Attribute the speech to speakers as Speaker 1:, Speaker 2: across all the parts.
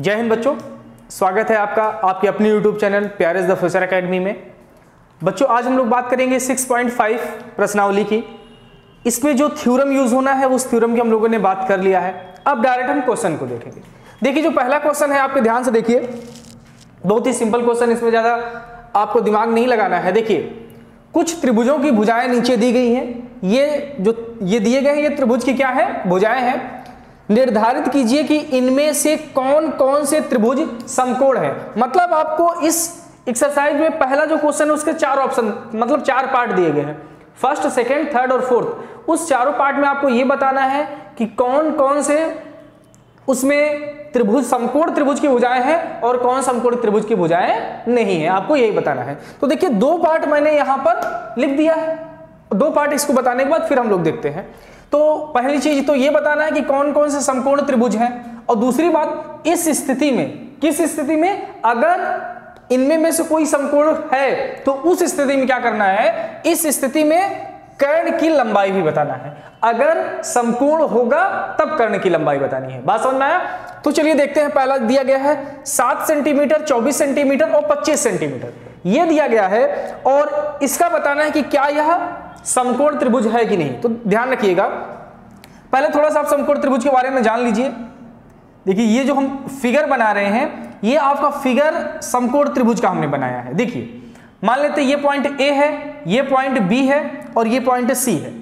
Speaker 1: जय हिंद बच्चों, स्वागत है आपका आपके अपने YouTube चैनल प्यारेज द फ्यूचर एकेडमी में। बच्चों आज हम लोग बात करेंगे 6.5 प्रश्नावली की। इसमें जो थ्योरम यूज होना है उस थ्योरम की हम लोगों ने बात कर लिया है। अब डायरेक्ट हम क्वेश्चन को देखेंगे। देखिए जो पहला क्वेश्चन है आपके ध्यान से देखिए, बहुत ही सिंपल क्वेश्चन, इसमें ज्यादा आपको दिमाग नहीं लगाना है। देखिए कुछ त्रिभुजों की भुजाएं नीचे दी गई हैं। ये दिए गए हैं, ये त्रिभुज की क्या है, भुजाएं हैं। निर्धारित कीजिए कि इनमें से कौन कौन से त्रिभुज समकोण है। मतलब आपको इस एक्सरसाइज में पहला जो क्वेश्चन है उसके चार ऑप्शन, मतलब चार पार्ट दिए गए हैं, फर्स्ट, सेकंड, थर्ड और फोर्थ। उस चारों पार्ट में आपको यह बताना है कि कौन कौन से उसमें त्रिभुज समकोण त्रिभुज की भुजाएं हैं और कौन समकोण त्रिभुज की भुजाएं नहीं है, आपको यही बताना है। तो देखिए दो पार्ट मैंने यहां पर लिख दिया है। दो पार्ट इसको बताने के बाद फिर हम लोग देखते हैं। तो पहली चीज तो ये बताना है कि कौन कौन से समकोण त्रिभुज हैं, और दूसरी बात इस स्थिति में, किस स्थिति में, अगर इनमें में से कोई समकोण है तो उस स्थिति में क्या करना है, इस स्थिति में कर्ण की लंबाई भी बताना है। अगर समकोण होगा तब कर्ण की लंबाई बतानी है। बात समझ में आया? तो चलिए देखते हैं। पहला दिया गया है 7 सेंटीमीटर, 24 सेंटीमीटर और 25 सेंटीमीटर यह दिया गया है, और इसका बताना है कि क्या यह समकोण त्रिभुज है कि नहीं। तो ध्यान रखिएगा, पहले थोड़ा सा आप समकोण त्रिभुज के बारे में जान लीजिए। देखिए ये जो हम फिगर बना रहे हैं, ये आपका फिगर समकोण त्रिभुज का हमने बनाया है। देखिए मान लेते हैं ये पॉइंट ए है, ये पॉइंट बी है और ये पॉइंट सी है।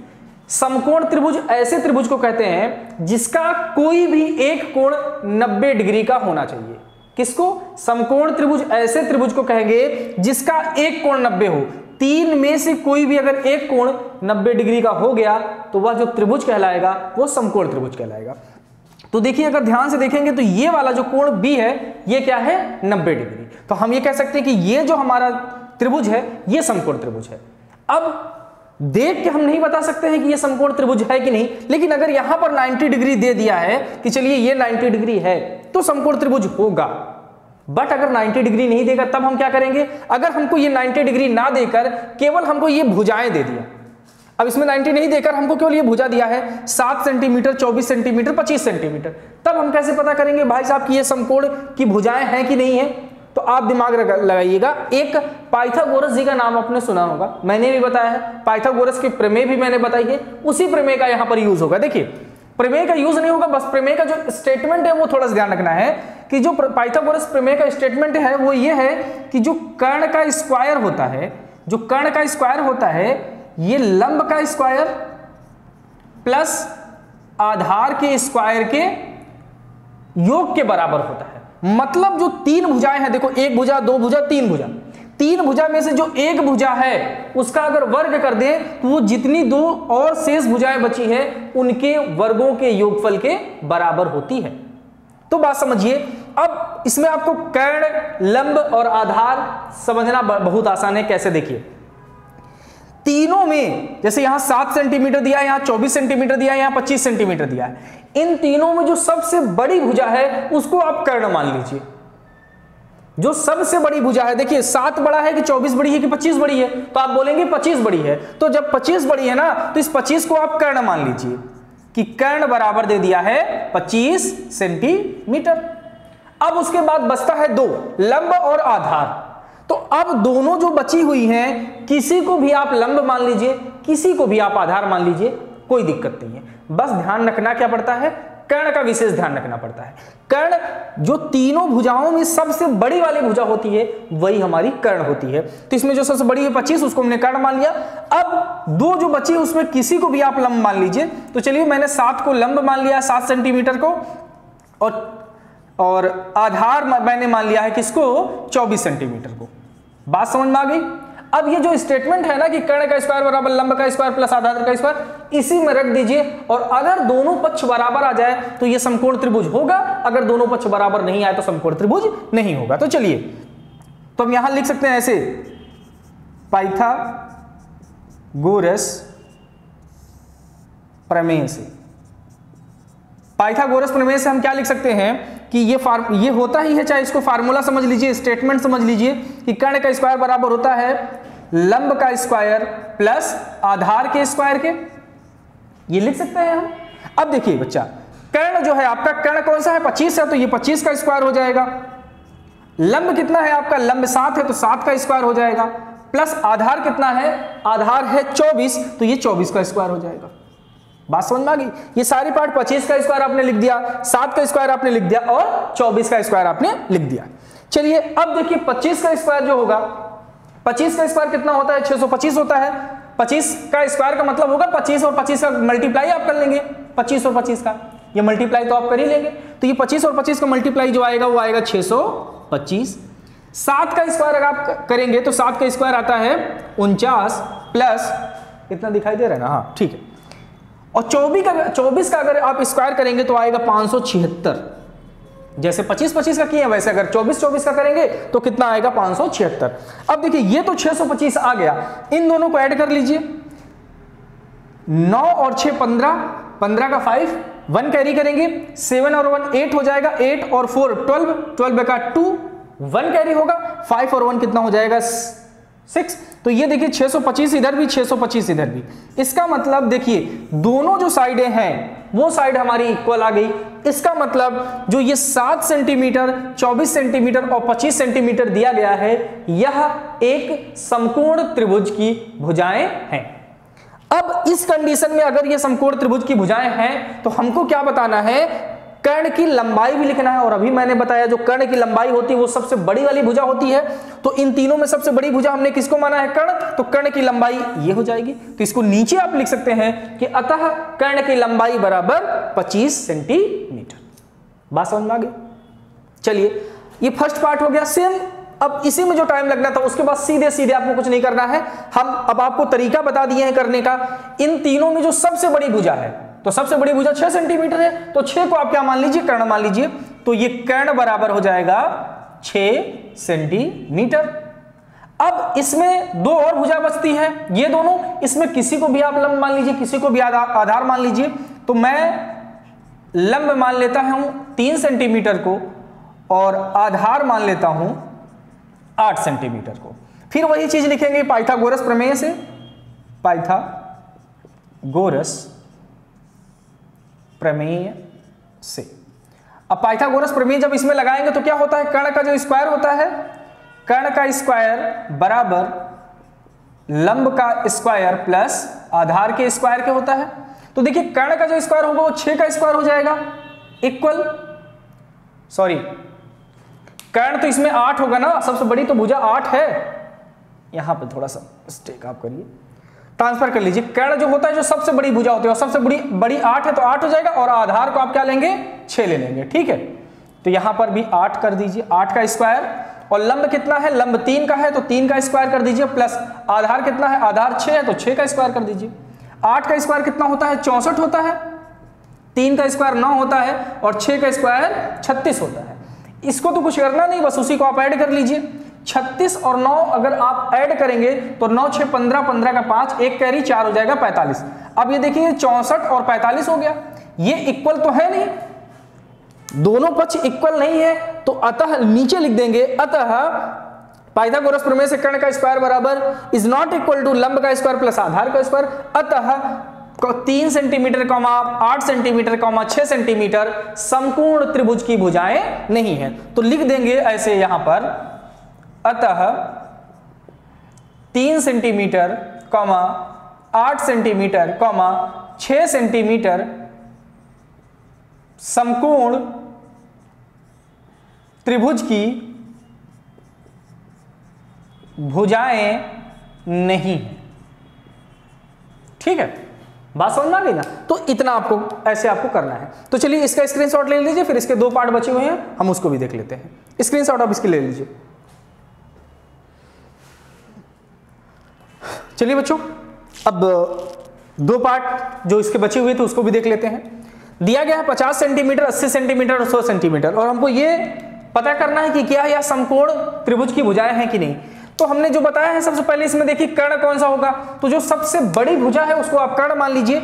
Speaker 1: समकोण त्रिभुज ऐसे त्रिभुज को कहते हैं जिसका कोई भी एक कोण 90 डिग्री का होना चाहिए। किसको? समकोण त्रिभुज ऐसे त्रिभुज को कहेंगे जिसका एक कोण 90 हो। तीन में से कोई भी अगर एक कोण 90 डिग्री का हो गया तो वह जो त्रिभुज कहलाएगा वो समकोण त्रिभुज कहलाएगा। तो देखिए अगर ध्यान से देखेंगे तो ये वाला जो कोण बी है ये क्या है, 90 डिग्री। तो हम ये कह सकते हैं कि ये जो हमारा त्रिभुज है ये समकोण त्रिभुज है। अब देख के हम नहीं बता सकते हैं कि ये समकोण त्रिभुज है कि नहीं, लेकिन अगर यहां पर 90 डिग्री दे दिया है कि चलिए ये 90 डिग्री है तो समकोण त्रिभुज होगा। बट अगर 90 डिग्री नहीं देगा तब हम क्या करेंगे, अगर हमको ये 90 डिग्री ना देकर केवल हमको ये भुजाएं दे दिया, अब इसमें 90 नहीं देकर हमको केवल ये भुजा दिया है 7 सेंटीमीटर, 24 सेंटीमीटर, 25 सेंटीमीटर, तब हम कैसे पता करेंगे भाई साहब कि ये समकोण की भुजाएं हैं कि नहीं है। तो आप दिमाग लगाइएगा, एक पाइथागोरस जी का नाम आपने सुना होगा, मैंने भी बताया है, पाइथागोरस के प्रमेय भी मैंने बताई है, उसी प्रमेय का यहां पर यूज होगा। देखिए प्रमेय का यूज नहीं होगा, बस प्रमेय का जो स्टेटमेंट है वो थोड़ा सा ध्यान रखना है कि जो पाइथागोरस प्रमेय का स्टेटमेंट है वो ये है कि जो कर्ण का स्क्वायर होता है, जो कर्ण का स्क्वायर होता है ये लंब का स्क्वायर प्लस आधार के स्क्वायर के योग के बराबर होता है। मतलब जो तीन भुजाएं हैं, देखो एक भुजा, दो भुजा, तीन भुजा, तीन भुजा में से जो एक भुजा है उसका अगर वर्ग कर दें तो वो जितनी दो और शेष भुजाएं बची है उनके वर्गों के योगफल के बराबर होती है। तो बात समझिए। अब इसमें आपको कर्ण, लंब और आधार समझना बहुत आसान है। कैसे? देखिए तीनों में, जैसे यहां 7 सेंटीमीटर दिया है, यहां 24 सेंटीमीटर दिया है, यहां 25 सेंटीमीटर दिया है, इन तीनों में जो सबसे बड़ी भुजा है उसको आप कर्ण मान लीजिए। जो सबसे बड़ी भुजा है, देखिए 7 बड़ा है कि 24 बड़ी है कि 25 बड़ी है, तो आप बोलेंगे 25 बड़ी है। तो जब 25 बड़ी है ना तो इस 25 को आप कर्ण मान लीजिए कि कर्ण बराबर दे दिया है 25 सेंटीमीटर। अब उसके बाद बचता है दो, लंब और आधार। तो अब दोनों जो बची हुई हैं, किसी को भी आप लंब मान लीजिए, किसी को भी आप आधार मान लीजिए, कोई दिक्कत नहीं है। बस ध्यान रखना क्या पड़ता है, कर्ण का विशेष ध्यान रखना पड़ता है। कर्ण जो तीनों भुजाओं में सबसे बड़ी वाली भुजा होती है वही हमारी कर्ण होती है। तो इसमें जो सबसे बड़ी है 25, उसको हमने कर्ण मान लिया। अब दो जो बची उसमें किसी को भी आप लंब मान लीजिए। तो चलिए मैंने 7 को लंब मान लिया, 7 सेंटीमीटर को, और आधार मैंने मान लिया है किसको, 24 सेंटीमीटर को। बात समझ में आ गई? अब ये जो स्टेटमेंट है ना कि कर्ण का स्क्वायर बराबर लंब का स्क्वायर प्लस आधार का स्क्वायर, इसी में रख दीजिए, और अगर दोनों पक्ष बराबर आ जाए तो ये समकोण त्रिभुज होगा, अगर दोनों पक्ष बराबर नहीं आए तो समकोण त्रिभुज नहीं होगा। तो चलिए, तो हम यहां लिख सकते हैं ऐसे, पाइथागोरस प्रमेय से, पाइथागोरस प्रमेय से हम क्या लिख सकते हैं कि ये होता ही है, चाहे इसको फार्मूला समझ लीजिए, स्टेटमेंट समझ लीजिए कि कर्ण का स्क्वायर बराबर होता है लंब का स्क्वायर प्लस आधार के स्क्वायर के, ये लिख सकते हैं हम। अब देखिए बच्चा, कर्ण जो है आपका, कर्ण कौन सा है 25 है, तो ये 25 का स्क्वायर हो जाएगा। लंब कितना है आपका, लंब 7 है तो 7 का स्क्वायर हो जाएगा, प्लस आधार कितना है, आधार है 24, तो ये 24 का स्क्वायर हो जाएगा। बात समझ में आ गई। ये सारी पार्ट 25 का स्क्वायर आपने लिख दिया, 7 का स्क्वायर आपने लिख दिया और 24 का स्क्वायर आपने लिख दिया। चलिए अब देखिए 25 का स्क्वायर जो होगा, 25 का स्क्वायर कितना होता है, 625 होता है। 25 का स्क्वायर का मतलब होगा 25 और 25 का मल्टीप्लाई आप कर लेंगे, 25 और 25 का ये मल्टीप्लाई तो आप कर ही लेंगे। तो ये 25 और 25 का मल्टीप्लाई जो आएगा वो आएगा 625। 7 का स्क्वायर अगर आप करेंगे तो 7 का स्क्वायर आता है 49 प्लस इतना दिखाई दे रहा है ना, हाँ ठीक है। और 24 का अगर आप स्क्वायर करेंगे तो आएगा 576। जैसे 25 का किए वैसे अगर 24 का करेंगे तो कितना आएगा 576। अब देखिए ये तो 625 आ गया, इन दोनों को ऐड कर लीजिए। 9 और 6 15, 15 का 5, 1 कैरी करेंगे, 7 और 1 8 हो जाएगा, 8 और 4 12, 12 का 2, 1 कैरी होगा, 5 और 1 कितना हो जाएगा 6। तो ये देखिए 625 इधर भी, 625 इधर भी। इसका मतलब देखिए दोनों जो साइडें हैं वो साइड हमारी इक्वल आ गई। इसका मतलब जो ये 7 सेंटीमीटर, 24 सेंटीमीटर और 25 सेंटीमीटर दिया गया है, यह एक समकोण त्रिभुज की भुजाएं हैं। अब इस कंडीशन में अगर ये समकोण त्रिभुज की भुजाएं हैं तो हमको क्या बताना है, कर्ण की लंबाई भी लिखना है। और अभी मैंने बताया जो कर्ण की लंबाई होती है वो सबसे बड़ी वाली भुजा होती है। तो इन तीनों में सबसे बड़ी भुजा हमने किसको माना है, कर्ण, तो कर्ण की लंबाई ये हो जाएगी। तो इसको नीचे आप लिख सकते हैं कि अतः कर्ण की लंबाई बराबर 25 सेंटीमीटर। बात समझ में आ गई। चलिए ये फर्स्ट पार्ट हो गया। सेम अब इसी में जो टाइम लगना था उसके बाद सीधे सीधे आपको कुछ नहीं करना है, हम अब आपको तरीका बता दिए हैं करने का। इन तीनों में जो सबसे बड़ी भुजा है, तो सबसे बड़ी भुजा 6 सेंटीमीटर है, तो 6 को आप क्या मान लीजिए, कर्ण मान लीजिए। तो ये कर्ण बराबर हो जाएगा 6 सेंटीमीटर। अब इसमें दो और भुजा बचती है, ये दोनों, इसमें किसी को भी आप लंब मान लीजिए, किसी को भी आधार मान लीजिए। तो मैं लंब मान लेता हूं 3 सेंटीमीटर को और आधार मान लेता हूं 8 सेंटीमीटर को। फिर वही चीज लिखेंगे पाइथागोरस प्रमेय से, पाइथागोरस प्रमेय से। अब पाइथागोरस प्रमेय जब इसमें लगाएंगे तो क्या होता है, कर्ण का जो स्क्वायर होता है, कर्ण का स्क्वायर बराबर लंब का स्क्वायर प्लस आधार के स्क्वायर के होता है। तो देखिए कर्ण का जो स्क्वायर होगा वो 6 का स्क्वायर हो जाएगा, इक्वल, सॉरी कर्ण तो इसमें 8 होगा ना, सबसे बड़ी तो भुजा 8 है। यहां पे थोड़ा सा मिस्टेक आप करिए, ट्रांसफर कर लीजिए। कर्ण जो होता है जो सबसे बड़ी भुजा होती है और सबसे बड़ी 8 है तो 8 हो जाएगा, और आधार को आप क्या लेंगे 6 ले लेंगे, ठीक है। तो यहां पर भी 8 कर दीजिए, 8 का स्क्वायर, और लंब कितना है, लंब 3 का है तो 3 का स्क्वायर कर दीजिए, प्लस आधार कितना है, आधार 6 है तो 6 का स्क्वायर कर दीजिए। 8 का स्क्वायर कितना होता है, 64 होता है, 3 का स्क्वायर 9 होता है और 6 का स्क्वायर 36 होता है। इसको तो कुछ करना नहीं, बस उसी को आप ऐड कर लीजिए। 36 और 9 अगर आप ऐड करेंगे तो 9 6 15, 15 का 5, 1 कैरी 4 हो जाएगा 45। अब ये देखिए 64 और 45 हो गया, ये इक्वल तो है नहीं, दोनों पक्ष इक्वल नहीं है, तो अतः नीचे लिख देंगे, अतः पाइथागोरस प्रमेय से कर्ण का स्क्वायर बराबर इज नॉट इक्वल टू लंब का स्क्वायर प्लस आधार का स्क्वायर। अतः 3 सेंटीमीटर, 8 सेंटीमीटर, 6 सेंटीमीटर समकोण त्रिभुज की भुजाएं नहीं है। तो लिख देंगे ऐसे यहां पर, अतः 3 सेंटीमीटर, 8 सेंटीमीटर, 6 सेंटीमीटर समकोण त्रिभुज की भुजाएं नहीं है, ठीक है। बात समझ में आ गई ना। तो इतना आपको ऐसे आपको करना है। तो चलिए इसका स्क्रीनशॉट ले लीजिए, फिर इसके 2 पार्ट बचे हुए हैं हम उसको भी देख लेते हैं। स्क्रीनशॉट आप इसके ले लीजिए। चलिए बच्चों, अब 2 पार्ट जो इसके बचे हुए थे उसको भी देख लेते हैं। दिया गया है 50 सेंटीमीटर, 80 सेंटीमीटर और 100 सेंटीमीटर, और हमको ये पता करना है कि क्या यह समकोण त्रिभुज की भुजाएं हैं कि नहीं। तो हमने जो बताया है, सबसे पहले इसमें देखिए कर्ण कौन सा होगा, तो जो सबसे बड़ी भुजा है उसको आप कर्ण मान लीजिए।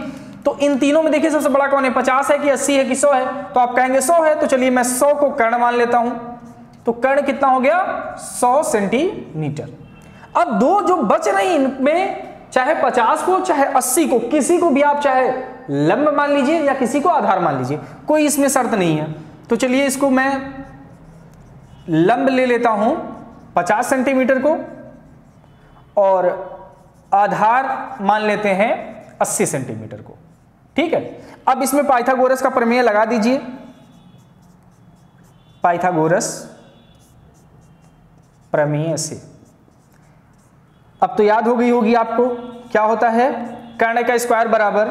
Speaker 1: तो इन तीनों में देखिए सबसे बड़ा कौन है, 50 है कि 80 है कि 100 है, तो आप कहेंगे 100 है, तो चलिए मैं 100 को कर्ण मान लेता हूं। तो कर्ण कितना हो गया, 100 सेंटीमीटर। अब 2 जो बच रही इनमें, चाहे 50 को चाहे 80 को, किसी को भी आप चाहे लंब मान लीजिए या किसी को आधार मान लीजिए, कोई इसमें शर्त नहीं है। तो चलिए इसको मैं लंब ले लेता हूं 50 सेंटीमीटर को और आधार मान लेते हैं 80 सेंटीमीटर को। ठीक है, अब इसमें पाइथागोरस का प्रमेय लगा दीजिए। पाइथागोरस प्रमेय से अब तो याद हो गई होगी आपको, क्या होता है, कर्ण का स्क्वायर बराबर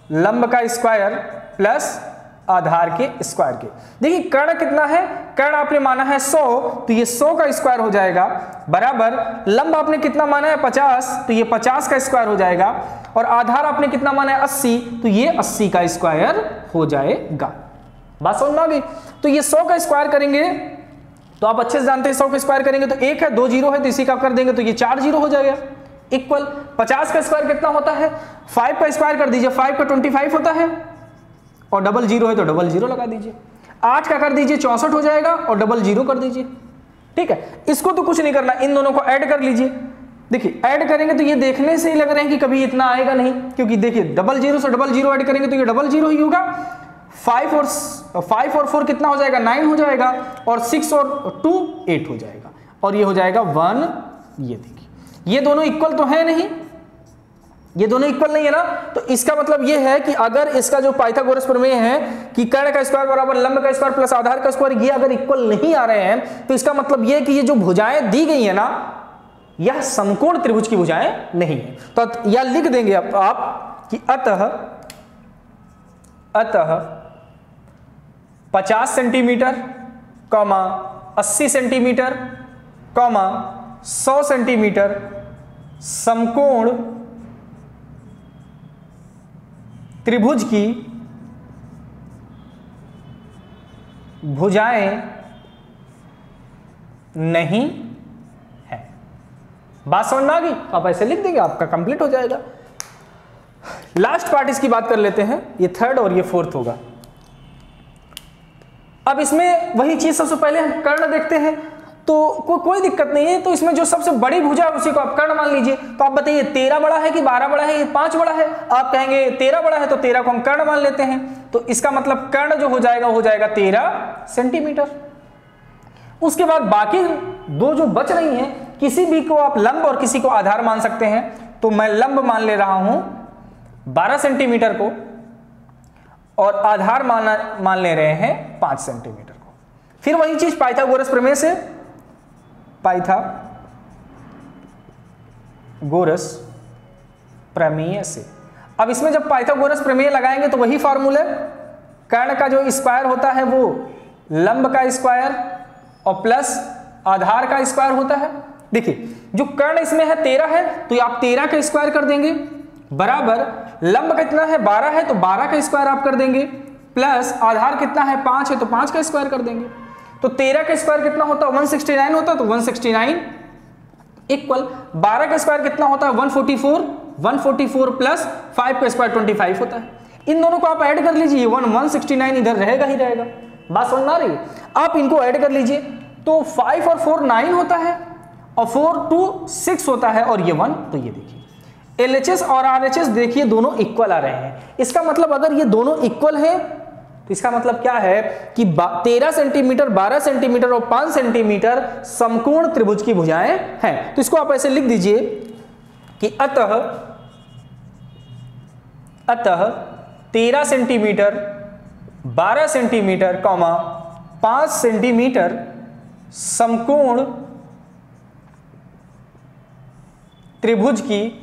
Speaker 1: लंब का स्क्वायर प्लस आधार के स्क्वायर के। देखिए कर्ण कितना है, कर्ण आपने माना है 100, तो ये 100 का स्क्वायर हो जाएगा, बराबर लंब आपने कितना माना है 50, तो ये 50 का स्क्वायर हो जाएगा, और आधार आपने कितना माना है 80, तो ये 80 का स्क्वायर हो जाएगा। बात समझ में आ गई। तो ये 100 का स्क्वायर करेंगे तो आप अच्छे से जानते हैं 100 का स्क्वायर करेंगे तो 1 है, 2 जीरो है, तो इसी का कर देंगे तो ये 4 जीरो हो जाएगा, इक्वल 50 का स्क्वायर कितना होता है, 5 का स्क्वायर कर दीजिए, 5 का 25 होता है, और डबल जीरो है तो डबल जीरो लगा दीजिए, 8 का कर दीजिए 64 हो जाएगा, और डबल जीरो कर दीजिए। ठीक है, इसको तो कुछ नहीं करना, इन दोनों को ऐड कर लीजिए। देखिए ऐड करेंगे तो ये देखने से ही लग रहे हैं कि कभी इतना आएगा नहीं, क्योंकि देखिए डबल जीरो से डबल जीरो ऐड करेंगे तो ये डबल जीरो ही होगा। 5 और 4 कितना हो जाएगा, 9 हो जाएगा, और 6 और 2 8 हो जाएगा, और ये हो जाएगा 1। ये देखिए ये दोनों इक्वल तो है नहीं, ये दोनों इक्वल नहीं है ना, तो इसका मतलब ये है कि अगर इसका जो पाइथागोरस प्रमेय है कि कर्ण का स्क्वायर बराबर लंब का स्क्वायर प्लस आधार का स्क्वायर, ये अगर इक्वल नहीं आ रहे हैं तो इसका मतलब ये है कि ये जो भुजाएं दी गई है ना, यह समकोण त्रिभुज की भुजाएं नहीं है। तो यह लिख देंगे आप कि अतः 50 सेंटीमीटर, 80 सेंटीमीटर, 100 सेंटीमीटर समकोण त्रिभुज की भुजाएं नहीं है। बात समझ में आ गई? आप ऐसे लिख देंगे, आपका कंप्लीट हो जाएगा। लास्ट पार्ट इसकी बात कर लेते हैं, ये थर्ड और ये फोर्थ होगा। अब इसमें वही चीज सबसे पहले हम कर्ण देखते हैं, तो कोई दिक्कत नहीं है। तो इसमें जो सबसे बड़ी भुजा है उसी को आप कर्ण मान लीजिए। तो आप बताइए 13 बड़ा है कि 12 बड़ा है, ये 5 बड़ा है? आप कहेंगे 13 बड़ा है, तो 13 को हम कर्ण मान लेते हैं। तो इसका मतलब कर्ण जो हो जाएगा 13 सेंटीमीटर। उसके बाद बाकी दो जो बच रही हैं, किसी भी को आप लंब और किसी को आधार मान सकते हैं। तो मैं लंब मान ले रहा हूं 12 सेंटीमीटर को, और आधार मान ले रहे हैं 5 सेंटीमीटर को। फिर वही चीज पाइथागोरस प्रमेय से, पाइथागोरस प्रमेय से। अब इसमें जब पाइथागोरस प्रमेय लगाएंगे तो वही फॉर्मूला, कर्ण का जो स्क्वायर होता है वो लंब का स्क्वायर और प्लस आधार का स्क्वायर होता है। देखिए जो कर्ण इसमें है 13 है, तो आप 13 का स्क्वायर कर देंगे, बराबर लंब कितना है 12 है, तो 12 का स्क्वायर आप कर देंगे, प्लस आधार कितना है 5 है, तो 5 का स्क्वायर कर देंगे। तो 13 का स्क्वायर कितना होता है 169 होता है, तो 169 इक्वल 12 का स्क्वायर कितना होता है 144 प्लस 5 का स्क्वायर 25 होता है। इन दोनों को आप ऐड कर लीजिए, 169 इधर रहेगा ही रहेगा। बात समझ में आ रही है? आप इनको ऐड कर लीजिए, तो 5 और 4 9 होता है, और 4 2 6 होता है, और ये 1। तो ये देखिए LHS और RHS देखिए दोनों इक्वल आ रहे हैं। इसका मतलब अगर ये दोनों इक्वल हैं तो इसका मतलब क्या है कि 13 सेंटीमीटर, 12 सेंटीमीटर और 5 सेंटीमीटर समकोण त्रिभुज की भुजाएं हैं। तो इसको आप ऐसे लिख दीजिए कि अतः 13 सेंटीमीटर, 12 सेंटीमीटर, 5 सेंटीमीटर समकोण त्रिभुज की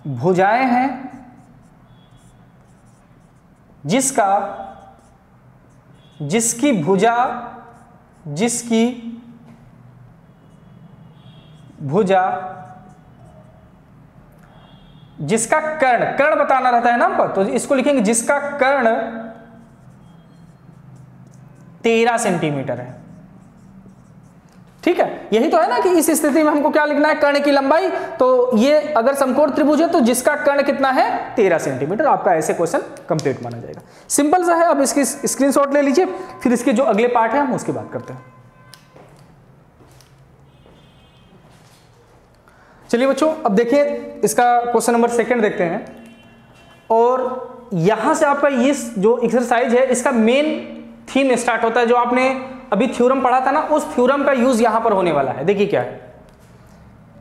Speaker 1: भुजाएं हैं, जिसकी भुजा जिसका कर्ण बताना रहता है ना हमको, तो इसको लिखेंगे जिसका कर्ण 13 सेंटीमीटर है। ठीक है, यही तो है ना कि इस स्थिति में हमको क्या लिखना है, कर्ण की लंबाई। तो ये अगर समकोण त्रिभुज है तो जिसका कर्ण कितना है 13 सेंटीमीटर। आपका ऐसे क्वेश्चन कंप्लीट माना जाएगा। सिंपल सा है। अब इसकी स्क्रीनशॉट ले लीजिए, फिर इसके जो अगले पार्ट है हम उसकी बात करते हैं। चलिए बच्चों, अब देखिए इसका क्वेश्चन नंबर 2 देखते हैं। और यहां से आपका ये जो एक्सरसाइज है इसका मेन थीम स्टार्ट होता है। जो आपने अभी थ्योरम पढ़ा था ना, उस थ्योरम का यूज यहां पर होने वाला है। देखिए क्या है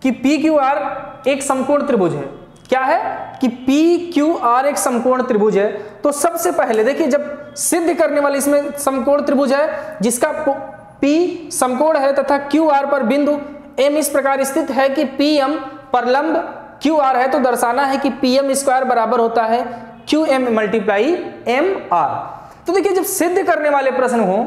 Speaker 1: कि PQR एक समकोण त्रिभुज है। क्या है कि PQR एक समकोण त्रिभुज है। तो सबसे पहले देखिए, जब सिद्ध करने वाले इसमें समकोण त्रिभुज है जिसका P समकोण है तथा QR पर बिंदु M इस प्रकार स्थित है कि PM पर लंब QR है, तो दर्शाना है कि PM स्क्वायर बराबर होता है QM मल्टीप्लाई MR। तो देखिए, जब सिद्ध करने वाले प्रश्न हो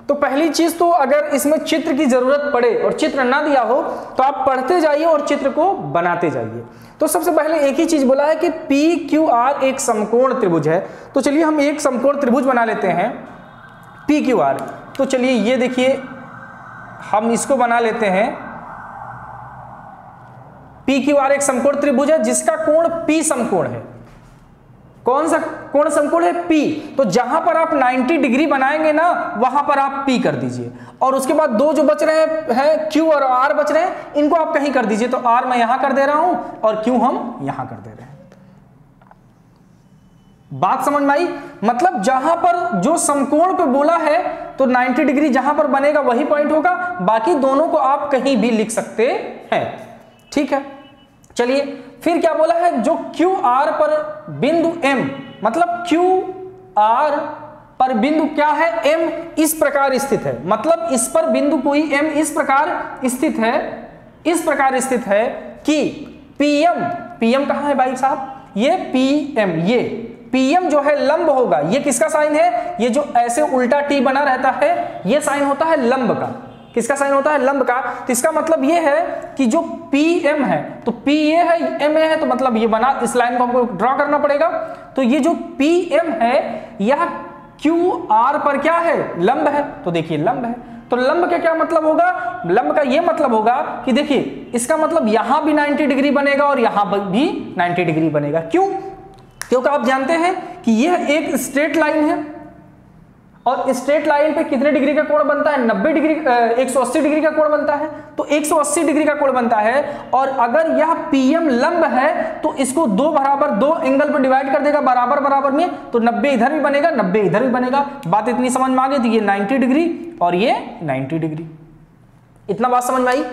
Speaker 1: तो पहली चीज तो अगर इसमें चित्र की जरूरत पड़े और चित्र ना दिया हो तो आप पढ़ते जाइए और चित्र को बनाते जाइए। तो सबसे पहले एक ही चीज बोला है कि PQR एक समकोण त्रिभुज है। तो चलिए हम एक समकोण त्रिभुज बना लेते हैं PQR। तो चलिए ये देखिए, हम इसको बना लेते हैं। PQR एक समकोण त्रिभुज है जिसका कोण P समकोण है। कौन सा कोण समकोण है? P। तो जहां पर आप 90 डिग्री बनाएंगे ना, वहां पर आप P कर दीजिए। और उसके बाद दो जो बच रहे हैं Q और R बच रहे हैं, इनको आप कहीं कर दीजिए। तो R मैं यहां कर दे रहा हूं और Q हम यहां कर दे रहे हैं। बात समझ में आई? मतलब जहां पर जो समकोण पे बोला है तो 90 डिग्री जहां पर बनेगा वही पॉइंट होगा, बाकी दोनों को आप कहीं भी लिख सकते हैं। ठीक है, चलिए फिर क्या बोला है, जो QR पर बिंदु M, मतलब QR पर बिंदु क्या है? M इस प्रकार स्थित है। मतलब इस पर बिंदु कोई M इस प्रकार स्थित है, इस प्रकार स्थित है कि PM कहां है भाई साहब? ये PM, ये PM जो है लंब होगा। ये किसका साइन है? ये जो ऐसे उल्टा T बना रहता है, ये साइन होता है लंब का। किसका साइन होता है? लंब का। तो इसका मतलब ये है कि जो PM है, तो P ये है, M है, तो मतलब ये बना, इस लाइन को हमको ड्रॉ करना पड़ेगा। तो ये जो PM है यह QR पर क्या है? लंब है। तो देखिए लंब है, तो लंब का क्या मतलब होगा? लंब का ये मतलब होगा कि देखिए इसका मतलब यहां भी 90 डिग्री बनेगा और यहां भी 90 डिग्री बनेगा। क्यों? क्योंकि आप जानते हैं कि यह एक स्ट्रेट लाइन है और स्ट्रेट लाइन पे कितने डिग्री का कोण बनता है? 90 डिग्री, 180 डिग्री का कोण बनता है। तो 180 डिग्री का कोण बनता है। और अगर यह PM लंब है तो इसको दो बराबर दो एंगल पर डिवाइड कर देगा बराबर बराबर में, तो 90 इधर भी बनेगा, 90 इधर भी बनेगा। बात इतनी समझ में आ गई? तो ये 90 डिग्री और ये 90 डिग्री। इतना बात समझ में आई?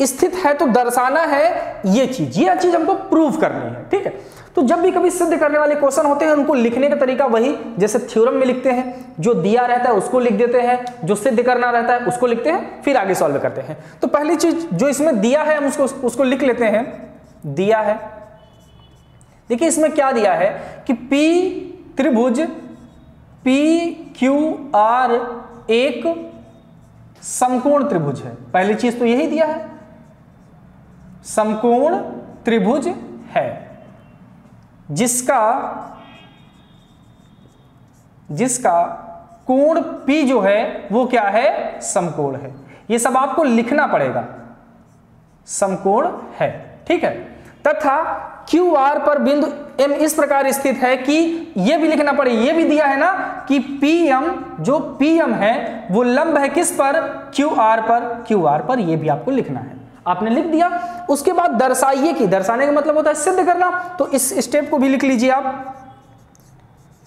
Speaker 1: स्थित है तो दर्शाना है ये चीज हमको प्रूव करनी है। ठीक है, तो जब भी कभी सिद्ध करने वाले क्वेश्चन होते हैं उनको लिखने का तरीका वही जैसे थ्योरम में लिखते हैं, जो दिया रहता है उसको लिख देते हैं, जो सिद्ध करना रहता है उसको लिखते हैं, फिर आगे सॉल्व करते हैं। तो पहली चीज जो इसमें दिया है हम उसको लिख लेते हैं। दिया है, देखिए इसमें क्या दिया है कि P त्रिभुज PQR एक समकोण त्रिभुज है। पहली चीज तो यही दिया है, समकोण त्रिभुज है जिसका कोण P जो है वो क्या है? समकोण है। ये सब आपको लिखना पड़ेगा, समकोण है। ठीक है, तथा QR पर बिंदु M इस प्रकार स्थित है कि ये भी लिखना पड़े, ये भी दिया है ना कि PM जो PM है वो लंब है किस पर? QR पर। ये भी आपको लिखना है, आपने लिख दिया। उसके बाद दर्शाइए कि, दर्शाने का मतलब होता है सिद्ध करना, तो इस स्टेप को भी लिख लीजिए आप,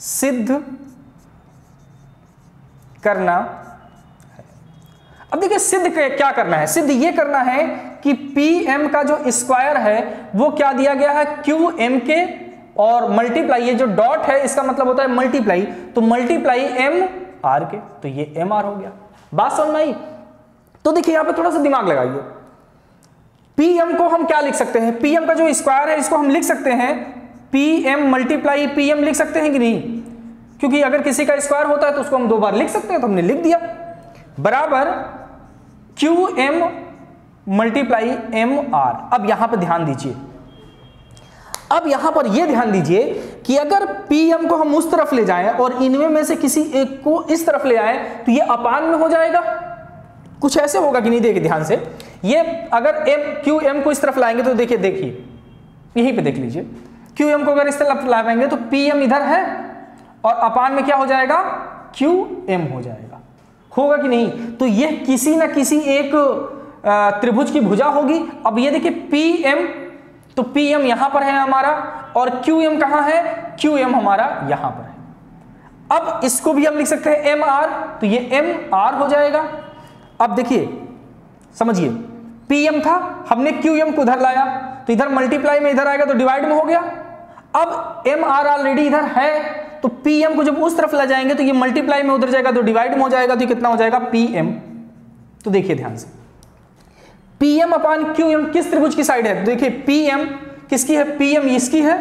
Speaker 1: सिद्ध करना है। अब देखिए सिद्ध क्या करना है? सिद्ध ये करना है कि PM का जो स्क्वायर है वो क्या दिया गया है? QM के और मल्टीप्लाई, ये जो डॉट है इसका मतलब होता है मल्टीप्लाई, तो मल्टीप्लाई MR के, तो ये MR हो गया। बात समझ में आई? तो देखिए यहां पे थोड़ा सा दिमाग लगाइए। PM को हम क्या लिख सकते हैं? PM का जो स्क्वायर है इसको हम लिख सकते हैं PM मल्टीप्लाई PM लिख सकते हैं कि नहीं? क्योंकि अगर किसी का स्क्वायर होता है तो उसको हम दो बार लिख सकते हैं, तो हमने लिख दिया, बराबर QM मल्टीप्लाई MR। अब यहां पर ध्यान दीजिए, अब यहां पर यह ध्यान दीजिए कि अगर PM को हम उस तरफ ले जाएं और इनमें में से किसी एक को इस तरफ ले आए तो ये अपान में हो जाएगा। कुछ ऐसे होगा कि नहीं? देखिए ध्यान से, ये अगर QM को इस तरफ लाएंगे तो देखिए यहीं पे देख लीजिए, QM को अगर इस तरफ लाएंगे तो PM इधर है और अपान में क्या हो जाएगा? QM हो जाएगा। होगा कि नहीं? तो यह किसी ना किसी एक त्रिभुज की भुजा होगी। अब ये देखिए PM तो PM यहां पर है हमारा, और QM कहां है, QM हमारा यहां पर है। अब इसको भी हम लिख सकते हैं MR, तो ये MR हो जाएगा। अब देखिए समझिए, PM था, हमने QM को उधर लाया, तो इधर मल्टीप्लाई में इधर आएगा तो डिवाइड में हो गया। अब MR ऑलरेडी इधर है, तो PM को जब उस तरफ ले जाएंगे तो ये मल्टीप्लाई में उधर जाएगा तो डिवाइड में हो जाएगा, तो कितना हो जाएगा PM। तो देखिए ध्यान से, PM अपान QM किस त्रिभुज की साइड है, तो देखिए PM किसकी है, PM इसकी है,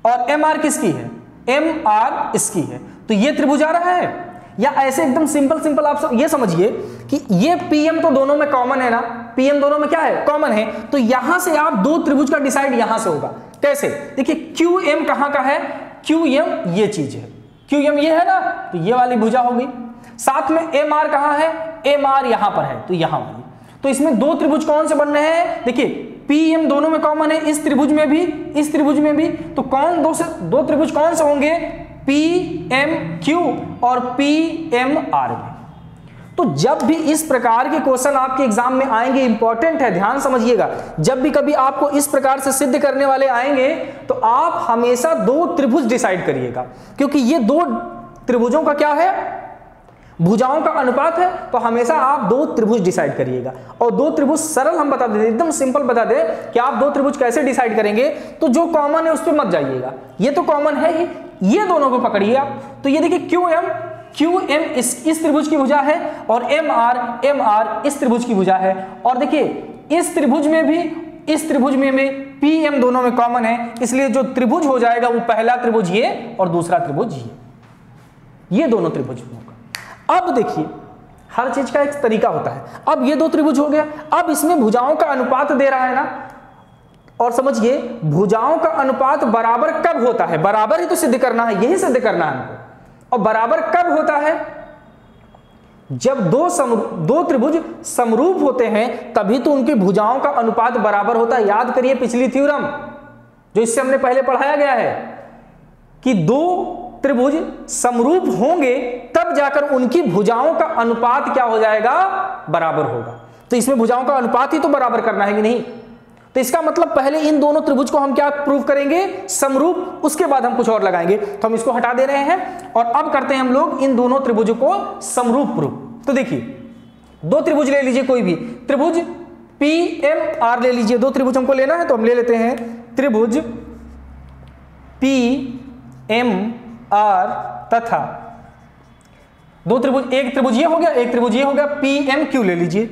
Speaker 1: और MR किसकी है, MR इसकी है। तो ये त्रिभुज आ रहा है, या ऐसे एकदम सिंपल आप सब ये समझिए कि ये PM तो दोनों में कॉमन है ना, PM दोनों में क्या है, कॉमन है। तो यहां से आप दो त्रिभुज का डिसाइड यहां से होगा। कैसे, देखिए QM कहां का है, QM ये चीज है, QM ये है ना, तो ये वाली भुजा होगी। साथ में MR कहां है, MR यहां पर है, तो यहां वाली। तो इसमें दो त्रिभुज कौन से बन रहे हैं, देखिए PM दोनों में कॉमन है, इस त्रिभुज में भी, इस त्रिभुज में भी। तो कौन दो त्रिभुज कौन से होंगे, PMQ और PMR में। तो जब भी इस प्रकार के क्वेश्चन आपके एग्जाम में आएंगे, इंपॉर्टेंट है, ध्यान समझिएगा, जब भी कभी आपको इस प्रकार से सिद्ध करने वाले आएंगे तो आप हमेशा दो त्रिभुज डिसाइड करिएगा, क्योंकि ये दो त्रिभुजों का क्या है, भुजाओं का अनुपात है। तो हमेशा आप दो त्रिभुज डिसाइड करिएगा। और दो त्रिभुज सरल हम बता देते, एकदम सिंपल बता दे कि आप दो त्रिभुज कैसे डिसाइड करेंगे। तो जो कॉमन है उस पर मत जाइएगा, ये तो कॉमन है ही, ये दोनों को पकड़िए आप। तो ये देखिए QM इस त्रिभुज की भुजा है, और MR इस त्रिभुज की भुजा है। और देखिए इस त्रिभुज में भी, इस त्रिभुज में PM दोनों में कॉमन है, इसलिए जो त्रिभुज हो जाएगा वो पहला त्रिभुज ये और दूसरा त्रिभुज ये दोनों त्रिभुज होगा। अब देखिए हर चीज का एक तरीका होता है। अब ये दो त्रिभुज हो गया, अब इसमें भुजाओं का अनुपात दे रहा है ना, और समझिए भुजाओं का अनुपात बराबर कब होता है, बराबर ही तो सिद्ध करना है, यही सिद्ध करना है हमको। और बराबर कब होता है, जब दो त्रिभुज समरूप होते हैं, तभी तो उनकी भुजाओं का अनुपात बराबर होता है। याद करिए पिछली थ्योरम जो इससे हमने पहले पढ़ाया गया है कि दो त्रिभुज समरूप होंगे तब जाकर उनकी भुजाओं का अनुपात क्या हो जाएगा, बराबर होगा। तो इसमें भुजाओं का अनुपात ही तो बराबर करना है कि नहीं। तो इसका मतलब पहले इन दोनों त्रिभुज को हम क्या प्रूव करेंगे, समरूप, उसके बाद हम कुछ और लगाएंगे। तो हम इसको हटा दे रहे हैं और अब करते हैं हम लोग इन दोनों त्रिभुजों को समरूप प्रूव। तो देखिए दो त्रिभुज ले लीजिए, कोई भी त्रिभुज PMR ले लीजिए। दो त्रिभुज हमको लेना है तो हम ले लेते हैं त्रिभुज PMR तथा दो त्रिभुज, एक त्रिभुज ये हो गया, एक त्रिभुज ये हो गया, PMQ ले लीजिए।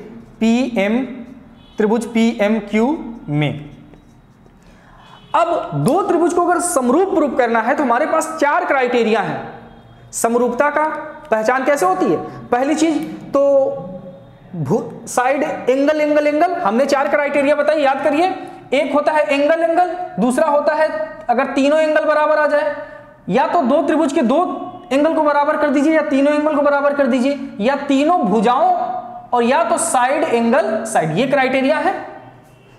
Speaker 1: त्रिभुज PMQ में अब दो त्रिभुज को अगर समरूप प्रूव करना है तो हमारे पास चार क्राइटेरिया हैं। समरूपता का पहचान कैसे होती है, पहली चीज तो साइड एंगल, हमने चार क्राइटेरिया बताई, याद करिए। एक होता है एंगल, दूसरा होता है अगर तीनों एंगल बराबर आ जाए, या तो दो त्रिभुज के दो एंगल को बराबर कर दीजिए, या तीनों एंगल को बराबर कर दीजिए, या तीनों भुजाओं, और या तो साइड एंगल साइड, ये क्राइटेरिया है।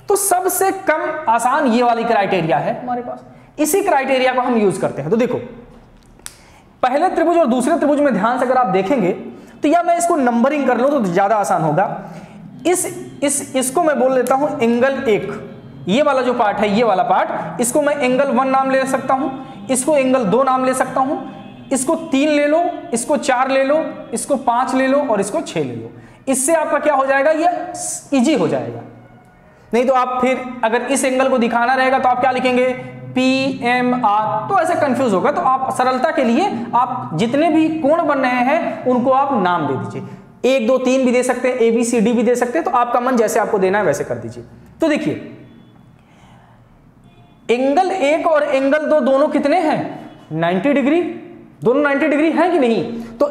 Speaker 1: तो सबसे कम आसान ये वाली क्राइटेरिया है हमारे पास, इसी क्राइटेरिया को हम यूज करते हैं। तो देखो पहले त्रिभुज और दूसरे त्रिभुज में ध्यान से अगर आप देखेंगे तो या मैं इसको नंबरिंग कर लूं तो ज्यादा आसान होगा। इसको मैं बोल लेता हूं एंगल 1, ये वाला जो पार्ट है, ये वाला पार्ट, इसको मैं एंगल 1 नाम ले सकता हूं, इसको एंगल 2 नाम ले सकता हूं, इसको 3 ले लो, इसको 4 ले लो, इसको 5 ले लो और इसको 6 ले लो। इससे आपका क्या हो जाएगा, ये इजी हो जाएगा। नहीं तो आप फिर अगर इस एंगल को दिखाना रहेगा तो आप क्या लिखेंगे, PMR, तो ऐसे कंफ्यूज होगा। तो आप सरलता के लिए आप जितने भी कोण बन रहे हैं उनको आप नाम दे दीजिए, 1 2 3 भी दे सकते हैं, ABCD भी दे सकते हैं, तो आपका मन जैसे आपको देना है वैसे कर दीजिए। तो देखिए एंगल 1 और एंगल 2 दोनों कितने हैं, 90 डिग्री, दोनों 90 डिग्री है कि नहीं। तो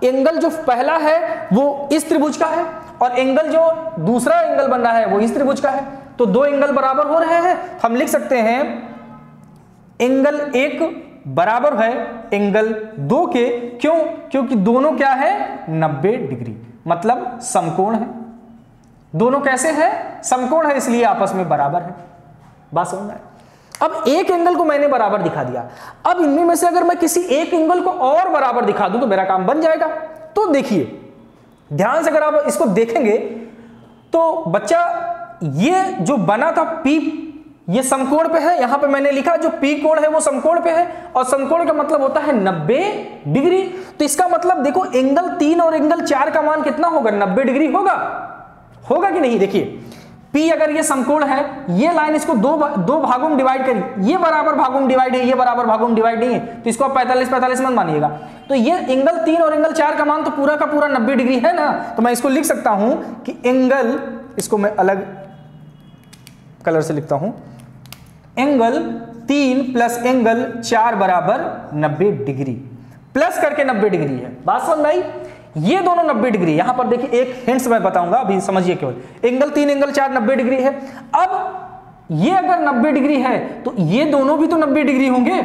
Speaker 1: एंगल जो पहला है वो इस त्रिभुज का है और एंगल जो दूसरा एंगल बन रहा है वो इस त्रिभुज का है। तो दो एंगल बराबर हो रहे हैं, हम लिख सकते हैं एंगल 1 बराबर है एंगल 2 के। क्यों, क्योंकि दोनों क्या है, 90 डिग्री, मतलब समकोण है। दोनों कैसे है, समकोण है, इसलिए आपस में बराबर है। बात समझ में आए। अब एक एंगल को मैंने बराबर दिखा दिया, अब इनमें में से अगर मैं किसी एक एंगल को और बराबर दिखा दूं तो मेरा काम बन जाएगा। तो देखिए ध्यान से अगर आप इसको देखेंगे तो बच्चा ये जो बना था ये समकोण पे है, यहां पे मैंने लिखा जो पी कोण है वो समकोण पे है, और समकोण का मतलब होता है 90 डिग्री। तो इसका मतलब देखो एंगल 3 और एंगल 4 का मान कितना होगा, 90 डिग्री होगा, होगा कि नहीं। देखिए P अगर ये समकोण है, ये लाइन इसको दो भागों में डिवाइड करी, ये बराबर भागों में डिवाइड है, ये बराबर भागों में डिवाइड नहीं है, तो इसको आप 45 मत मानिएगा। तो ये एंगल 3 और एंगल 4 का मान तो पूरा का पूरा 90 डिग्री है ना। तो मैं इसको लिख सकता हूं कि एंगल, इसको मैं अलग कलर से लिखता हूं, एंगल 3 प्लस एंगल 4 बराबर 90 डिग्री, प्लस करके 90 डिग्री है। बात समझ में आई। ये दोनों 90 डिग्री, यहां पर देखिए एक हिंट्स मैं बताऊंगा, अभी समझिए केवल, एंगल 3 एंगल 4 90 डिग्री है। अब ये अगर 90 डिग्री है तो ये दोनों भी तो 90 डिग्री होंगे।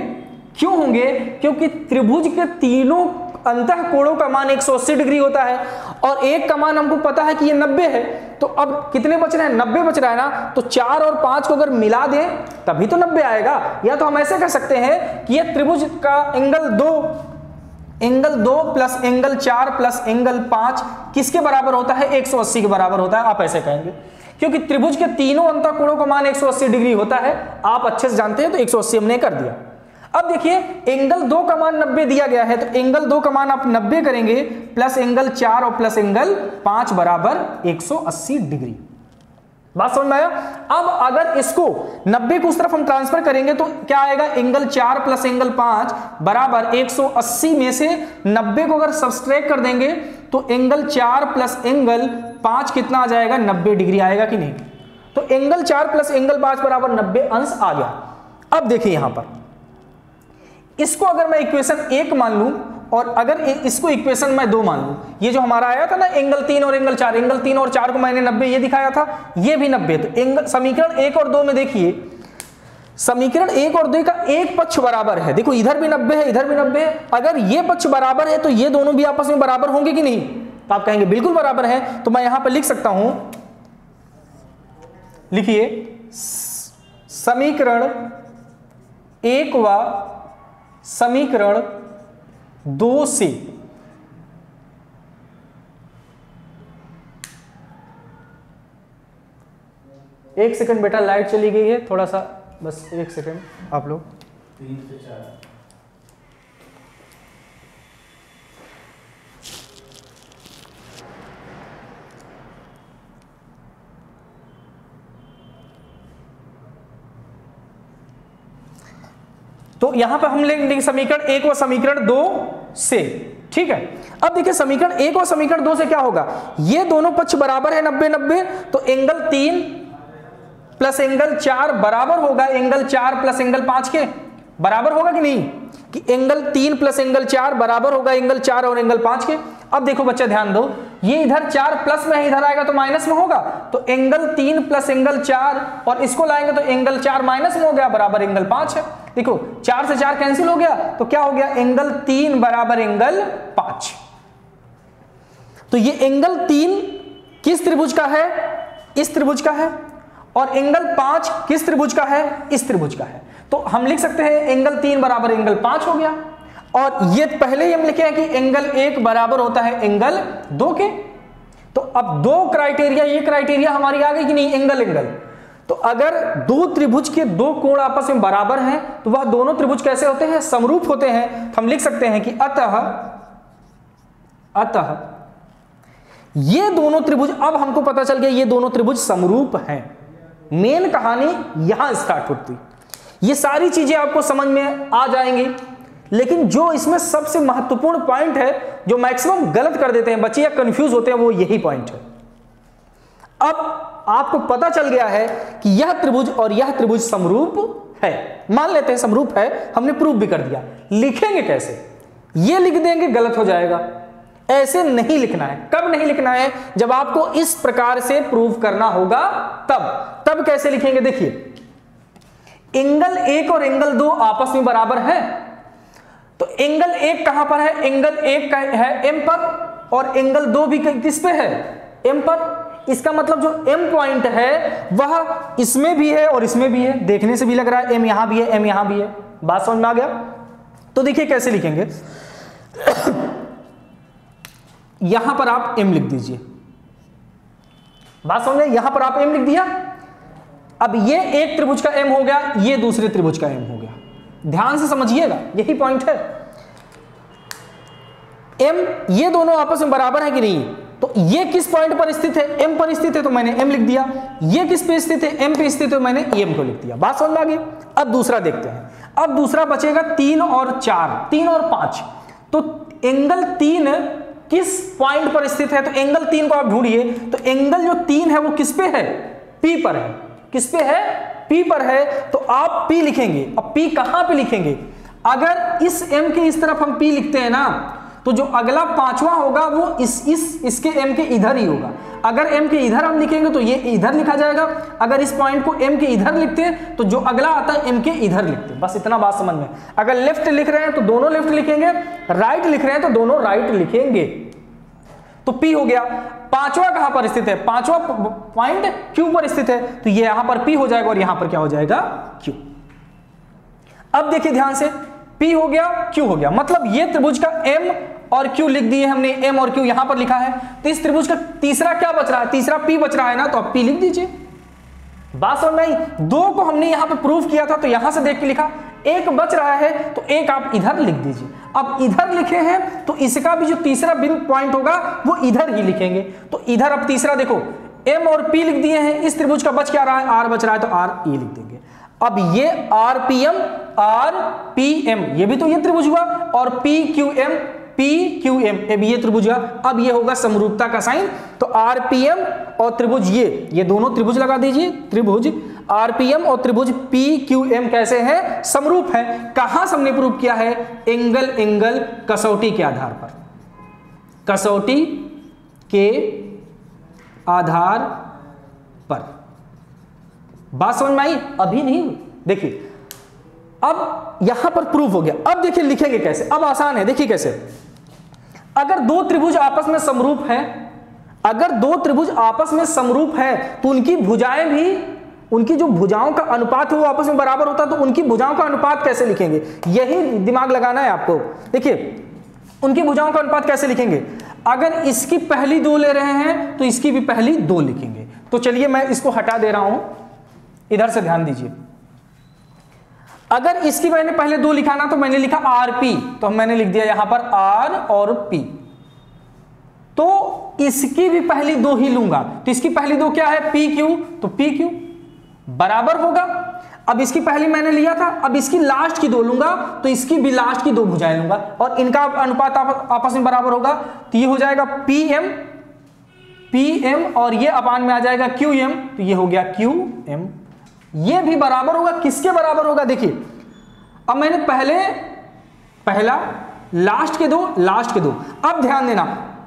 Speaker 1: क्यों होंगे, क्योंकि त्रिभुज के तीनों अंतः कोणों का मान 180 डिग्री होता है, और एक का मान हमको पता है कि ये 90 है। तो अब कितने बच रहे हैं, 90 बच रहा है ना, तो 4 और 5 को अगर मिला दें तभी तो 90 आएगा। या तो हम ऐसे कह सकते हैं कि ये त्रिभुज का angle 2 plus angle 4 plus angle 5 किसके बराबर होता है, 180 के बराबर होता है। आप ऐसे कहेंगे क्योंकि त्रिभुज के तीनों अंतः कोणों का मान 180 डिग्री होता है, आप अच्छे से जानते हैं, तो 180 हमने कर दिया। अब देखिए एंगल 2 का मान 90 दिया गया है, तो एंगल 2 का मान आप 90 करेंगे, प्लस एंगल 4 और प्लस एंगल 5 बराबर 180 डिग्री। बात समझ में आया। अब अगर इसको 90 को उस तरफ हम ट्रांसफर करेंगे तो क्या आएगा, एंगल 4 प्लस एंगल 5 बराबर 180 में से 90 को अगर सब्सट्रैक्ट कर देंगे तो एंगल 4 प्लस एंगल 5 कितना आ जाएगा, 90 डिग्री आएगा कि नहीं। तो एंगल 4 प्लस एंगल 5 बराबर 90 अंश आ गया। अब देखिए यहां पर इसको अगर मैं इक्वेशन 1 मान लूं और अगर इसको इक्वेशन मैं 2 मान लूं, ये जो हमारा आया था ना एंगल 3 और एंगल 4, एंगल 3 और 4 को मैंने 90 ये दिखाया था, ये भी 90। तो एंगल समीकरण 1 और 2 में देखिए, समीकरण 1 और 2 का एक पक्ष बराबर है, देखो इधर भी 90 है, इधर भी 90 है। अगर ये पक्ष बराबर है तो ये दोनों भी आपस में बराबर होंगे कि नहीं, तो आप कहेंगे बिल्कुल बराबर है। तो मैं यहां पर लिख सकता हूं, लिखिए समीकरण 1 व समीकरण 2 से एक सेकंड बेटा, लाइट चली गई है, थोड़ा सा बस 1 सेकंड आप लोग।
Speaker 2: 3 से 4
Speaker 1: तो यहां पर हम लेंगे समीकरण 1 व समीकरण 2 से, ठीक है। अब देखिए समीकरण 1 और समीकरण 2 से क्या होगा, ये दोनों पक्ष बराबर है 90-90, तो एंगल 3 प्लस एंगल 4 बराबर होगा एंगल 4 प्लस एंगल 5 के, बराबर होगा कि नहीं, कि एंगल 3 प्लस एंगल 4 बराबर होगा एंगल 4 और एंगल 5 के। अब देखो बच्चा ध्यान दो, ये इधर 4 प्लस में है, इधर आएगा तो माइनस में होगा, तो एंगल 3 प्लस एंगल 4 और इसको लाएंगे तो एंगल 4 माइनस में हो गया, बराबर एंगल 5 है। देखो 4 से 4 कैंसिल हो गया, तो क्या हो गया, एंगल 3 बराबर एंगल 5। तो ये एंगल 3 किस त्रिभुज का है, इस त्रिभुज का है, और एंगल 5 किस त्रिभुज का है, इस त्रिभुज का है। तो हम लिख सकते हैं एंगल 3 बराबर एंगल 5 हो गया। और ये पहले ही हम लिखे हैं कि एंगल 1 बराबर होता है एंगल 2 के। तो अब दो क्राइटेरिया, ये क्राइटेरिया हमारी आ गई कि नहीं, एंगल एंगल। तो अगर दो त्रिभुज के दो कोण आपस में बराबर हैं तो वह दोनों त्रिभुज कैसे होते हैं, समरूप होते हैं। तो हम लिख सकते हैं कि अतः ये दोनों त्रिभुज, अब हमको पता चल गया ये दोनों त्रिभुज समरूप हैं। मेन कहानी यहां स्टार्ट होती। ये सारी चीजें आपको समझ में आ जाएंगी, लेकिन जो इसमें सबसे महत्वपूर्ण पॉइंट है, जो मैक्सिमम गलत कर देते हैं बच्चे या कंफ्यूज होते हैं, वो यही पॉइंट है। अब आपको पता चल गया है कि यह त्रिभुज और यह त्रिभुज समरूप है, मान लेते हैं समरूप है, हमने प्रूव भी कर दिया। लिखेंगे कैसे, ये लिख देंगे गलत हो जाएगा, ऐसे नहीं लिखना है। कब नहीं लिखना है, जब आपको इस प्रकार से प्रूव करना होगा तब कैसे लिखेंगे, देखिए एंगल 1 और एंगल 2 आपस में बराबर है, तो एंगल 1 कहां पर है, एंगल 1 का है m पर, और एंगल 2 भी किस पे है, m पर। इसका मतलब जो m पॉइंट है वह इसमें भी है और इसमें भी है, देखने से भी लग रहा है m यहां भी है, m यहां भी है। बात समझ में आ गया। तो देखिए कैसे लिखेंगे, यहां पर आप m लिख दीजिए। बात समझ में, यहां पर आप m लिख दिया। अब ये एक त्रिभुज का m हो गया, ये दूसरे त्रिभुज का m हो गया। ध्यान से समझिएगा, यही पॉइंट है। m ये दोनों आपस में बराबर है कि नहीं, तो ये किस पॉइंट पर स्थित है, m पर स्थित है तो मैंने m लिख दिया, ये किस पे स्थित है, m पे स्थित है तो मैंने m को लिख दिया। बात समझ में आ गई। अब दूसरा देखते हैं। अब दूसरा बचेगा 3 और 4, 3 और 5। तो एंगल 3 किस पॉइंट पर स्थित है, तो एंगल 3 को आप ढूंढिए। तो एंगल जो 3 है वो किस पे है, P पर है। किस पे है, P पर है। तो आप P लिखेंगे। अब P कहां पे लिखेंगे, अगर इस M के इस तरफ हम P लिखते हैं ना, तो जो अगला पांचवा होगा वो इसके M के इधर ही होगा। अगर M के इधर हम लिखेंगे तो ये इधर लिखा जाएगा। अगर इस पॉइंट को M के इधर लिखते हैं तो जो अगला आता है M के इधर लिखते हैं। बस इतना बात समझ में। अगर लेफ्ट लिख रहे हैं तो दोनों लेफ्ट लिखेंगे, राइट लिख रहे हैं तो दोनों राइट लिखेंगे। तो P हो गया। पांचवा कहां पर स्थित है, पांचवा पॉइंट Q पर स्थित है, तो ये यहां पर P हो जाएगा और यहां पर क्या हो जाएगा, Q। अब देखिए ध्यान से, P हो गया, Q हो गया, मतलब ये त्रिभुज का M और Q लिख दिए हमने, M और Q यहां पर लिखा है। तो इस त्रिभुज का तीसरा क्या बच रहा है, तीसरा P बच रहा है ना, तो आप P लिख दीजिए। बात समझ में आई। 2 को हमने यहां पे प्रूफ किया था तो यहां से देख के लिखा, एक बच रहा है तो एक आप इधर लिख दीजिए। अब इधर लिखे हैं तो इसका भी जो तीसरा बिंदु पॉइंट होगा वो इधर ही लिखेंगे। तो इधर अब तीसरा देखो, M और P लिख दिए हैं, इस त्रिभुज का बच क्या रहा है, R बच रहा है, तो R E लिख देंगे। अब ये RPM RPM ये भी तो ये त्रिभुज हुआ, और PQM PQM अब ये त्रिभुज हुआ। अब ये होगा समरूपता का साइन। तो RPM और त्रिभुज ये दोनों त्रिभुज लगा दीजिए। त्रिभुज RPM और त्रिभुज PQM कैसे हैं, समरूप है। कहां से हमने प्रूव किया है, एंगल कसौटी के आधार पर, कसौटी के आधार पर। बात समझ में आई, अभी नहीं देखिए। अब यहां पर प्रूफ हो गया। अब देखिए लिखेंगे कैसे, अब आसान है, देखिए कैसे। अगर 2 त्रिभुज आपस में समरूप है, अगर 2 त्रिभुज आपस में समरूप है तो उनकी भुजाएं भी, उनकी जो भुजाओं का अनुपात है वो आपस में बराबर होता है। तो उनकी भुजाओं का अनुपात कैसे लिखेंगे, यही दिमाग लगाना है आपको। देखिए उनकी भुजाओं का अनुपात कैसे लिखेंगे, अगर इसकी पहली 2 ले रहे हैं तो इसकी भी पहली 2 लिखेंगे। तो चलिए मैं इसको हटा दे रहा हूं, इधर से ध्यान दीजिए। अगर इसकी मैंने पहले 2 लिखा ना, तो मैंने लिखा RP, तो मैंने लिख दिया यहां पर R और P। तो इसकी भी पहली 2 ही लूंगा, तो इसकी पहली 2 क्या है, PQ, तो PQ बराबर होगा। अब इसकी पहली मैंने लिया था, अब इसकी लास्ट की 2 लूंगा, तो इसकी भी लास्ट की 2 भुजाएं लूंगा और इनका अनुपात आपस में बराबर होगा। तो ये हो जाएगा PM और ये अपान में आ जाएगा QM, तो ये हो गया QM। ये भी बराबर होगा, किसके बराबर होगा, देखिए। अब मैंने पहला लास्ट के 2 लास्ट के 2। अब ध्यान देना,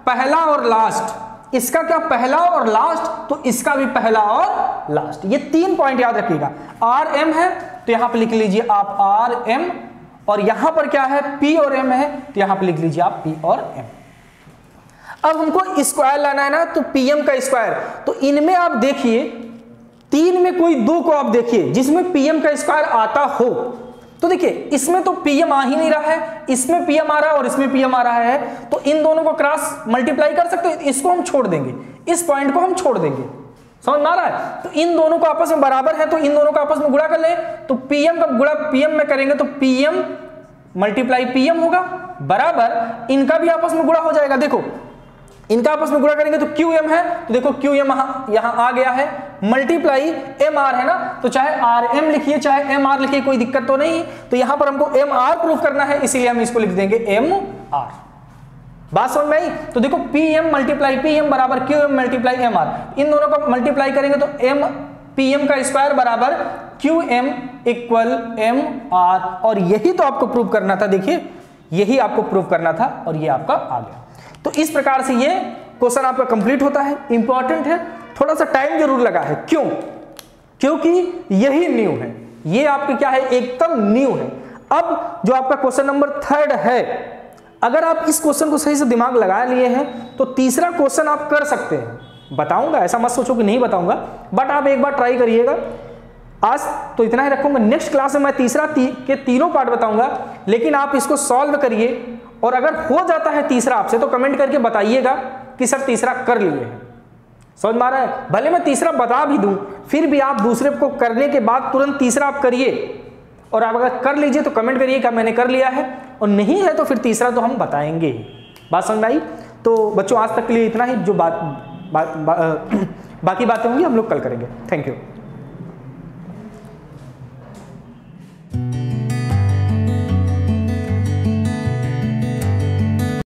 Speaker 1: पहला और लास्ट, इसका क्या पहला और लास्ट, तो इसका भी पहला और लास्ट। ये 3 पॉइंट याद रखिएगा। RM है तो यहां पर लिख लीजिए आप RM, और यहां पर क्या है, P और M है, तो यहां पर लिख लीजिए आप P और M। अब हमको स्क्वायर लाना है ना, तो PM का स्क्वायर। तो इनमें आप देखिए 3 में कोई 2 को आप देखिए जिसमें PM का स्क्वायर आता हो। तो देखिए इसमें तो PM आ ही नहीं रहा है, इसमें PM आ रहा है और इसमें PM आ रहा है, तो इन दोनों को क्रॉस मल्टीप्लाई कर सकते हो। इसको हम छोड़ देंगे, इस पॉइंट को हम छोड़ देंगे, समझ में आ रहा है। तो इन दोनों को आपस में बराबर है, तो इन दोनों को आपस में गुणा कर ले, तो PM का गुणा PM में करेंगे तो PM मल्टीप्लाई PM होगा, बराबर इनका भी आपस में गुणा हो जाएगा। देखो इनका आपस में गुणा करेंगे तो QM है, तो देखो QM यहां आ गया है, मल्टीप्लाई MR है ना, तो चाहे RM लिखिए चाहे MR लिखिए, कोई दिक्कत तो नहीं। तो यहां पर हमको MR प्रूफ करना है, इसीलिए हम इसको लिख देंगे MR। बात समझ में आई। तो देखो PM मल्टीप्लाई PM बराबर QM मल्टीप्लाई MR, इन दोनों को मल्टीप्लाई करेंगे तो PM का स्क्वायर बराबर QM इक्वल MR। और यही तो आपको प्रूफ करना था, देखिए यही आपको प्रूफ करना था और ये आपका आ गया। तो इस प्रकार से ये क्वेश्चन आपका कंप्लीट होता है। इंपॉर्टेंट है, थोड़ा सा टाइम जरूर लगा है, क्यों, क्योंकि यही न्यू है, ये आपके क्या है, एकदम न्यू है। अब जो आपका क्वेश्चन नंबर 3 है, अगर आप इस क्वेश्चन को सही से दिमाग लगा लिए हैं तो तीसरा क्वेश्चन आप कर सकते हैं। बताऊंगा, ऐसा मत सोचो कि नहीं बताऊंगा, बट आप एक बार ट्राई करिएगा। आज तो इतना ही रखूंगा, नेक्स्ट क्लास में मैं तीसरा के तीनों पार्ट बताऊंगा, लेकिन आप इसको सॉल्व करिए और अगर हो जाता है तीसरा आपसे तो कमेंट करके बताइएगा कि सर तीसरा कर लिए हैं। समझ में आ रहा है? भले मैं तीसरा बता भी दूं, फिर भी आप दूसरे को करने के बाद तुरंत तीसरा आप करिए, और आप अगर कर लीजिए तो कमेंट करिए कि मैंने कर लिया है, और नहीं है तो फिर तीसरा तो हम बताएंगे ही। बात समझ में आई? तो बच्चों आज तक के लिए इतना ही। जो बाकी बातें होंगी हम लोग कल करेंगे। Thank you.